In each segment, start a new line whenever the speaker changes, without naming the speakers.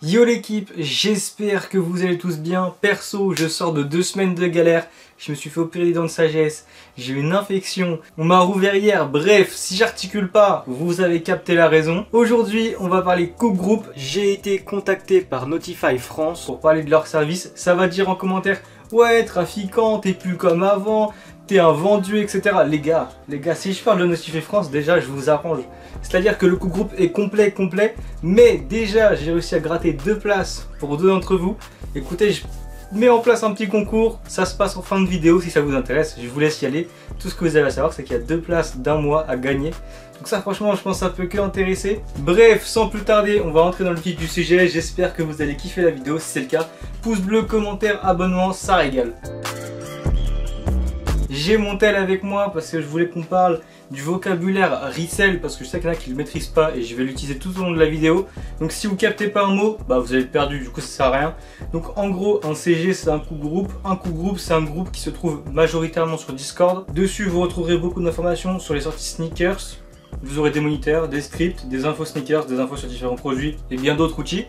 Yo l'équipe, j'espère que vous allez tous bien. Perso, je sors de 2 semaines de galère. Je me suis fait opérer les dents de sagesse. J'ai eu une infection. On m'a rouvert hier. Bref, si j'articule pas, vous avez capté la raison. Aujourd'hui, on va parler Cook Group. J'ai été contacté par Notify France pour parler de leur service. Ça va dire en commentaire, ouais, trafiquant, t'es plus comme avant, t'es un vendu, etc. Les gars, si je parle de Notify France, déjà, je vous arrange. C'est-à-dire que le Cook Group est complet, mais déjà, j'ai réussi à gratter 2 places pour 2 d'entre vous. Écoutez, je mets en place un petit concours, ça se passe en fin de vidéo si ça vous intéresse, je vous laisse y aller. Tout ce que vous avez à savoir, c'est qu'il y a 2 places d'un mois à gagner. Donc ça, franchement, je pense que ça peut que intéresser. Bref, sans plus tarder, on va rentrer dans le vif du sujet. J'espère que vous allez kiffer la vidéo. Si c'est le cas, pouce bleu, commentaire, abonnement, ça régale. J'ai mon tel avec moi parce que je voulais qu'on parle du vocabulaire resell, parce que je sais qu'il y en a qui ne le maîtrisent pas et je vais l'utiliser tout au long de la vidéo. Donc si vous captez pas un mot, bah vous allez être perdu, du coup ça sert à rien. Donc en gros, un CG c'est un Cook Group. Un Cook Group c'est un groupe qui se trouve majoritairement sur Discord. Dessus vous retrouverez beaucoup d'informations sur les sorties sneakers. Vous aurez des moniteurs, des scripts, des infos sneakers, des infos sur différents produits et bien d'autres outils.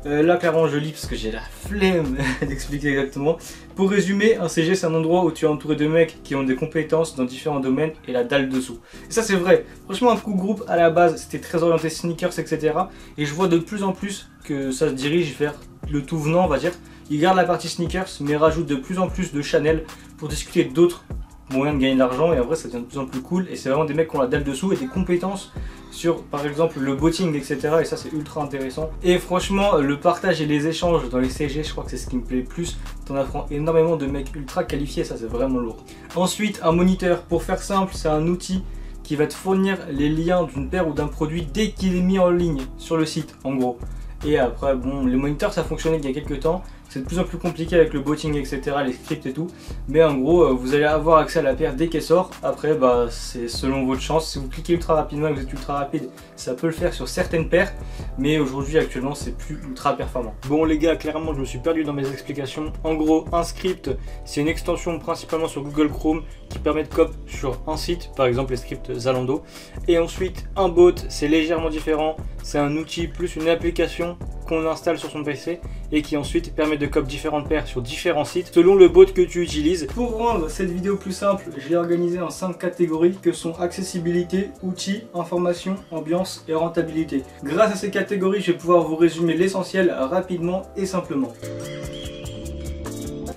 Là clairement je lis parce que j'ai la flemme d'expliquer exactement. Pour résumer, un CG c'est un endroit où tu es entouré de mecs qui ont des compétences dans différents domaines et la dalle dessous. Et ça c'est vrai. Franchement un Cook Group à la base c'était très orienté sneakers, etc. Et je vois de plus en plus que ça se dirige vers le tout venant, on va dire. Ils gardent la partie sneakers mais rajoutent de plus en plus de channels pour discuter d'autres moyens de gagner de l'argent, et en vrai ça devient de plus en plus cool. Et c'est vraiment des mecs qui ont la dalle dessous et des compétences sur par exemple le botting, etc. Et ça c'est ultra intéressant. Et franchement le partage et les échanges dans les CG, je crois que c'est ce qui me plaît le plus. T'en apprends énormément de mecs ultra qualifiés, ça c'est vraiment lourd. Ensuite un moniteur, pour faire simple, c'est un outil qui va te fournir les liens d'une paire ou d'un produit dès qu'il est mis en ligne sur le site en gros. Et après bon, les moniteurs ça fonctionnait il y a quelques temps. C'est de plus en plus compliqué avec le botting, etc., les scripts et tout. Mais en gros, vous allez avoir accès à la paire dès qu'elle sort. Après, bah, c'est selon votre chance. Si vous cliquez ultra rapidement et que vous êtes ultra rapide, ça peut le faire sur certaines paires. Mais aujourd'hui, actuellement, c'est plus ultra performant. Bon les gars, clairement, je me suis perdu dans mes explications. En gros, un script, c'est une extension principalement sur Google Chrome qui permet de cop sur un site, par exemple les scripts Zalando. Et ensuite, un bot, c'est légèrement différent. C'est un outil plus une application qu'on installe sur son PC et qui ensuite permet de cop différentes paires sur différents sites selon le bot que tu utilises. Pour rendre cette vidéo plus simple, j'ai organisé en 5 catégories que sont accessibilité, outils, information, ambiance et rentabilité. Grâce à ces catégories, je vais pouvoir vous résumer l'essentiel rapidement et simplement.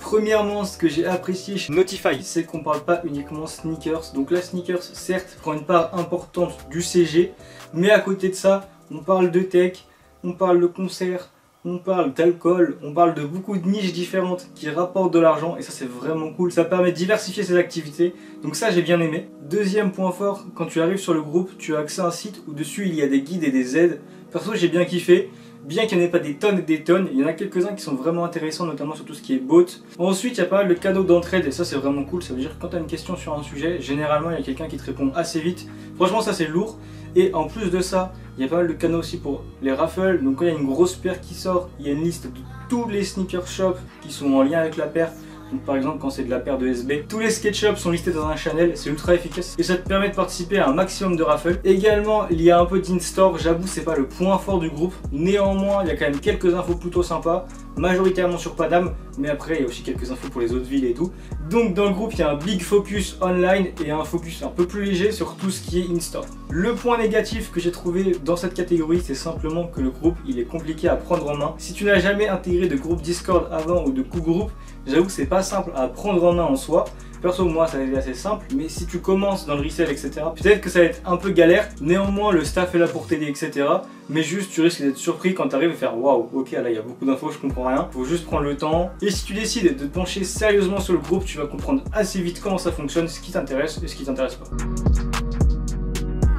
Premièrement, ce que j'ai apprécié chez Notify, c'est qu'on parle pas uniquement sneakers. Donc la sneakers, certes, prend une part importante du CG, mais à côté de ça, on parle de tech, on parle de concert, on parle d'alcool, on parle de beaucoup de niches différentes qui rapportent de l'argent, et ça c'est vraiment cool. Ça permet de diversifier ses activités, donc ça j'ai bien aimé. Deuxième point fort, quand tu arrives sur le groupe, tu as accès à un site où dessus il y a des guides et des aides. Perso j'ai bien kiffé. Bien qu'il n'y en ait pas des tonnes et des tonnes, il y en a quelques-uns qui sont vraiment intéressants, notamment sur tout ce qui est bot. Ensuite, il y a pas mal de canaux d'entraide et ça c'est vraiment cool. Ça veut dire que quand tu as une question sur un sujet, généralement il y a quelqu'un qui te répond assez vite. Franchement ça c'est lourd. Et en plus de ça, il y a pas mal de canaux aussi pour les raffles. Donc quand il y a une grosse paire qui sort, il y a une liste de tous les sneaker shops qui sont en lien avec la paire. Donc par exemple quand c'est de la paire de SB, tous les skate shops sont listés dans un channel, c'est ultra efficace et ça te permet de participer à un maximum de raffles. Également il y a un peu d'in-store, j'avoue c'est pas le point fort du groupe, néanmoins il y a quand même quelques infos plutôt sympas, majoritairement sur Paname, mais après il y a aussi quelques infos pour les autres villes et tout. Donc dans le groupe il y a un big focus online et un focus un peu plus léger sur tout ce qui est in-store. Le point négatif que j'ai trouvé dans cette catégorie, c'est simplement que le groupe il est compliqué à prendre en main. Si tu n'as jamais intégré de groupe Discord avant ou de Cook Group, j'avoue que c'est pas simple à prendre en main en soi. Perso moi ça a été assez simple, mais si tu commences dans le resell, etc., peut-être que ça va être un peu galère. Néanmoins le staff est là pour t'aider, etc. Mais juste tu risques d'être surpris quand tu arrives et faire waouh, ok là il y a beaucoup d'infos, je comprends rien. Faut juste prendre le temps. Et si tu décides de te pencher sérieusement sur le groupe, tu vas comprendre assez vite comment ça fonctionne, ce qui t'intéresse et ce qui t'intéresse pas.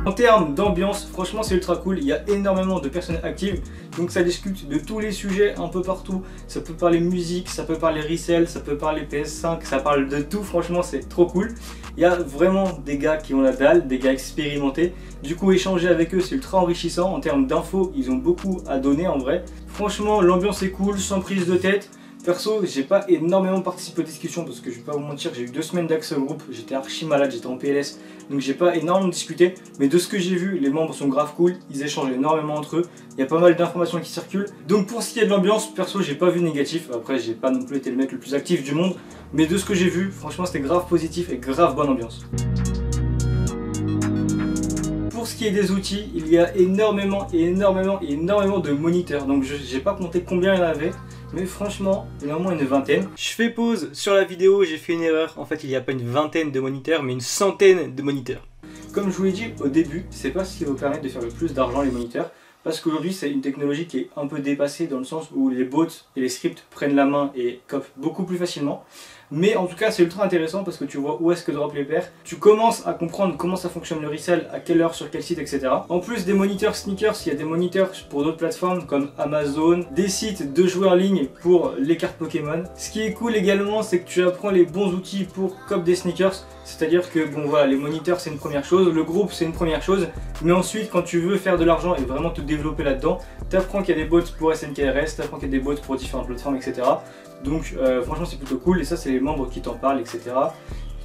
En termes d'ambiance, franchement c'est ultra cool, il y a énormément de personnes actives, donc ça discute de tous les sujets un peu partout. Ça peut parler musique, ça peut parler resell, ça peut parler PS5, ça parle de tout, franchement c'est trop cool. Il y a vraiment des gars qui ont la dalle, des gars expérimentés, du coup échanger avec eux c'est ultra enrichissant. En termes d'infos, ils ont beaucoup à donner en vrai. Franchement l'ambiance est cool, sans prise de tête. Perso, j'ai pas énormément participé aux discussions parce que je vais pas vous mentir, j'ai eu 2 semaines d'accès au groupe, j'étais archi malade, j'étais en PLS, donc j'ai pas énormément discuté, mais de ce que j'ai vu, les membres sont grave cool, ils échangent énormément entre eux, il y a pas mal d'informations qui circulent. Donc pour ce qui est de l'ambiance, perso, j'ai pas vu négatif, après j'ai pas non plus été le mec le plus actif du monde, mais de ce que j'ai vu, franchement c'était grave positif et grave bonne ambiance. Pour ce qui est des outils, il y a énormément de moniteurs, donc j'ai pas compté combien il y en avait, mais franchement, il y en a au moins une vingtaine. Je fais pause sur la vidéo, j'ai fait une erreur, en fait il n'y a pas une vingtaine de moniteurs, mais une centaine de moniteurs. Comme je vous l'ai dit au début, c'est pas ce qui va vous permettre de faire le plus d'argent les moniteurs, parce qu'aujourd'hui c'est une technologie qui est un peu dépassée dans le sens où les bots et les scripts prennent la main et copent beaucoup plus facilement. Mais en tout cas c'est ultra intéressant parce que tu vois où est-ce que drop les paires, tu commences à comprendre comment ça fonctionne le resell, à quelle heure, sur quel site, etc. En plus des moniteurs sneakers, il y a des moniteurs pour d'autres plateformes comme Amazon, des sites de joueurs en ligne pour les cartes Pokémon. Ce qui est cool également, c'est que tu apprends les bons outils pour cop des sneakers, c'est-à-dire que bon voilà, les moniteurs c'est une première chose, le groupe c'est une première chose, mais ensuite quand tu veux faire de l'argent et vraiment te développer là-dedans, tu apprends qu'il y a des bots pour SNKRS, tu apprends qu'il y a des bots pour différentes plateformes, etc. Donc franchement c'est plutôt cool et ça c'est les membres qui t'en parlent, etc.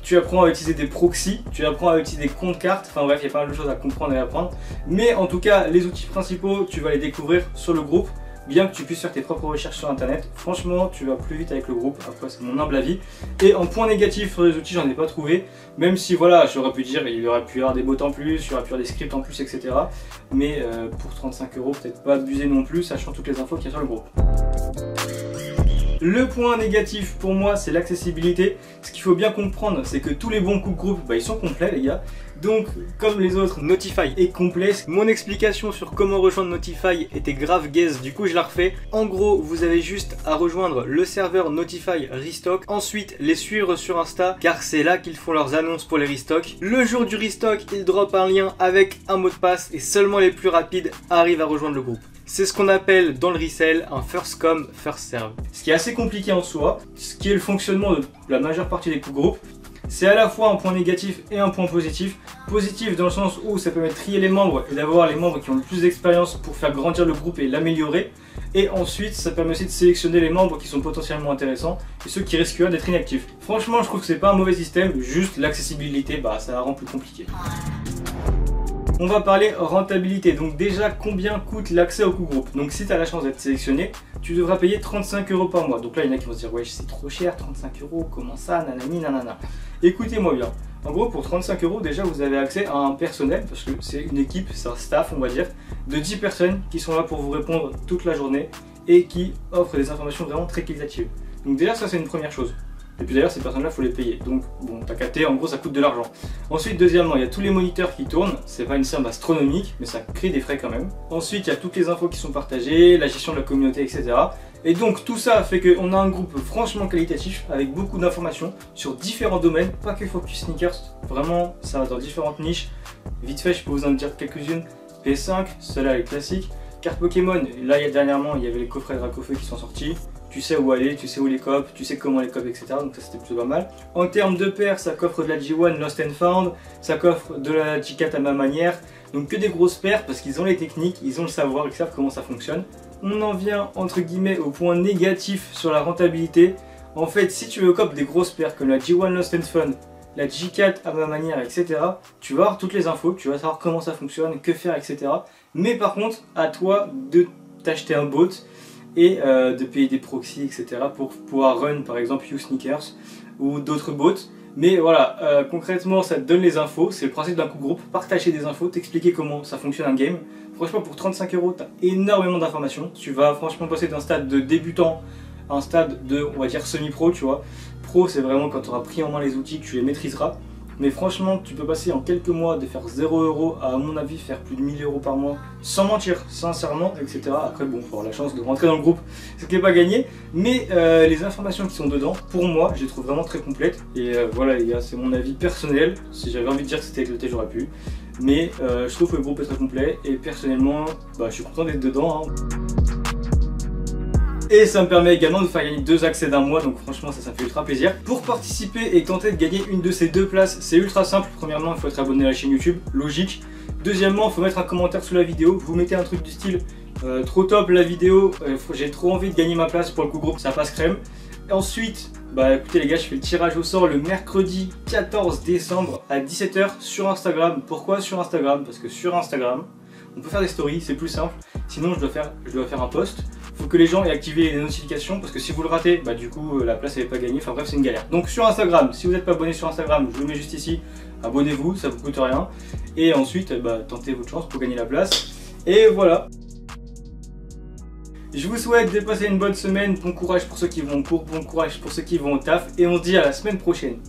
Tu apprends à utiliser des proxys, tu apprends à utiliser des comptes cartes, enfin bref il y a pas mal de choses à comprendre et à apprendre. Mais en tout cas les outils principaux tu vas les découvrir sur le groupe, bien que tu puisses faire tes propres recherches sur internet. Franchement tu vas plus vite avec le groupe, après c'est mon humble avis. Et en point négatif sur les outils j'en ai pas trouvé, même si voilà j'aurais pu dire il y aurait pu y avoir des bots en plus, il y aurait pu y avoir des scripts en plus, etc. Mais pour 35 € peut-être pas abuser non plus, sachant toutes les infos qu'il y a sur le groupe. Le point négatif pour moi c'est l'accessibilité. Ce qu'il faut bien comprendre c'est que tous les bons coups de groupe ils sont complets les gars. Donc comme les autres, Notify est complet. Mon explication sur comment rejoindre Notify était grave gaze, du coup je la refais. En gros vous avez juste à rejoindre le serveur Notify Restock. Ensuite les suivre sur Insta car c'est là qu'ils font leurs annonces pour les restocks. Le jour du restock ils dropent un lien avec un mot de passe et seulement les plus rapides arrivent à rejoindre le groupe. C'est ce qu'on appelle dans le resell un first come, first serve. Ce qui est assez compliqué en soi, ce qui est le fonctionnement de la majeure partie des coups de groupe, c'est à la fois un point négatif et un point positif. Positif dans le sens où ça permet de trier les membres et d'avoir les membres qui ont le plus d'expérience pour faire grandir le groupe et l'améliorer. Et ensuite ça permet aussi de sélectionner les membres qui sont potentiellement intéressants et ceux qui risquent d'être inactifs. Franchement je trouve que c'est pas un mauvais système, juste l'accessibilité ça la rend plus compliqué. On va parler rentabilité, donc déjà combien coûte l'accès au coup groupe. Donc si tu as la chance d'être sélectionné, tu devras payer 35 € par mois. Donc là il y en a qui vont se dire ouais c'est trop cher, 35 €, comment ça, nanani nanana. Écoutez-moi bien, en gros pour 35 € déjà vous avez accès à un personnel, parce que c'est une équipe, c'est un staff on va dire, de 10 personnes qui sont là pour vous répondre toute la journée et qui offrent des informations vraiment très qualitatives. Donc déjà ça c'est une première chose. Et puis d'ailleurs ces personnes là faut les payer, donc bon t'as capté, en gros ça coûte de l'argent. Ensuite deuxièmement il y a tous les moniteurs qui tournent, c'est pas une somme astronomique mais ça crée des frais quand même. Ensuite il y a toutes les infos qui sont partagées, la gestion de la communauté, etc. Et donc tout ça fait qu'on a un groupe franchement qualitatif avec beaucoup d'informations sur différents domaines, pas que focus sneakers, vraiment ça va dans différentes niches. Vite fait je peux vous en dire quelques-unes. P5, celle-là est classique. Carte Pokémon, là dernièrement il y avait les coffrets Dracofeu qui sont sortis. Tu sais où aller, tu sais où les copes, tu sais comment les copes, etc. Donc ça c'était plutôt pas mal. En termes de paires, ça coffre de la G1 Lost and Found, ça coffre de la G4 à ma manière. Donc que des grosses paires parce qu'ils ont les techniques, ils ont le savoir, ils savent comment ça fonctionne. On en vient entre guillemets au point négatif sur la rentabilité. En fait si tu veux cop des grosses paires comme la G1 Lost and Found, la G4 à ma manière, etc. Tu vas avoir toutes les infos, tu vas savoir comment ça fonctionne, que faire, etc. Mais par contre à toi de t'acheter un bot et de payer des proxys, etc. pour pouvoir run par exemple YouSneakers ou d'autres bots. Mais voilà, concrètement ça te donne les infos, c'est le principe d'un coup de groupe, partager des infos, t'expliquer comment ça fonctionne un game. Franchement pour 35 € t'as énormément d'informations, tu vas franchement passer d'un stade de débutant à un stade de, on va dire semi-pro, tu vois. Pro c'est vraiment quand tu auras pris en main les outils, que tu les maîtriseras. Mais franchement, tu peux passer en quelques mois de faire 0 € à mon avis faire plus de 1000 € par mois, sans mentir, sincèrement, etc. Après bon, il faut avoir la chance de rentrer dans le groupe, ce qui n'est pas gagné. Mais les informations qui sont dedans, pour moi, je les trouve vraiment très complètes. Et voilà les gars, c'est mon avis personnel. Si j'avais envie de dire que c'était éclaté, j'aurais pu. Mais je trouve que le groupe est très complet. Et personnellement, je suis content d'être dedans. Et ça me permet également de faire gagner 2 accès d'un mois, donc franchement ça me fait ultra plaisir. Pour participer et tenter de gagner une de ces 2 places, c'est ultra simple. Premièrement, il faut être abonné à la chaîne YouTube, logique. Deuxièmement, il faut mettre un commentaire sous la vidéo, vous mettez un truc du style Trop top la vidéo, j'ai trop envie de gagner ma place pour le coup groupe, ça passe crème. Et ensuite, bah écoutez les gars, je fais le tirage au sort le mercredi 14 décembre à 17 h sur Instagram. Pourquoi sur Instagram? Parce que sur Instagram, on peut faire des stories, c'est plus simple. Sinon je dois faire un post. Faut que les gens aient activé les notifications parce que si vous le ratez, bah du coup la place elle n'est pas gagnée. Enfin bref, c'est une galère. Donc sur Instagram, si vous n'êtes pas abonné sur Instagram, je vous le mets juste ici. Abonnez-vous, ça vous coûte rien. Et ensuite, bah, tentez votre chance pour gagner la place. Et voilà. Je vous souhaite de passer une bonne semaine. Bon courage pour ceux qui vont en cours, bon courage pour ceux qui vont au taf. Et on se dit à la semaine prochaine.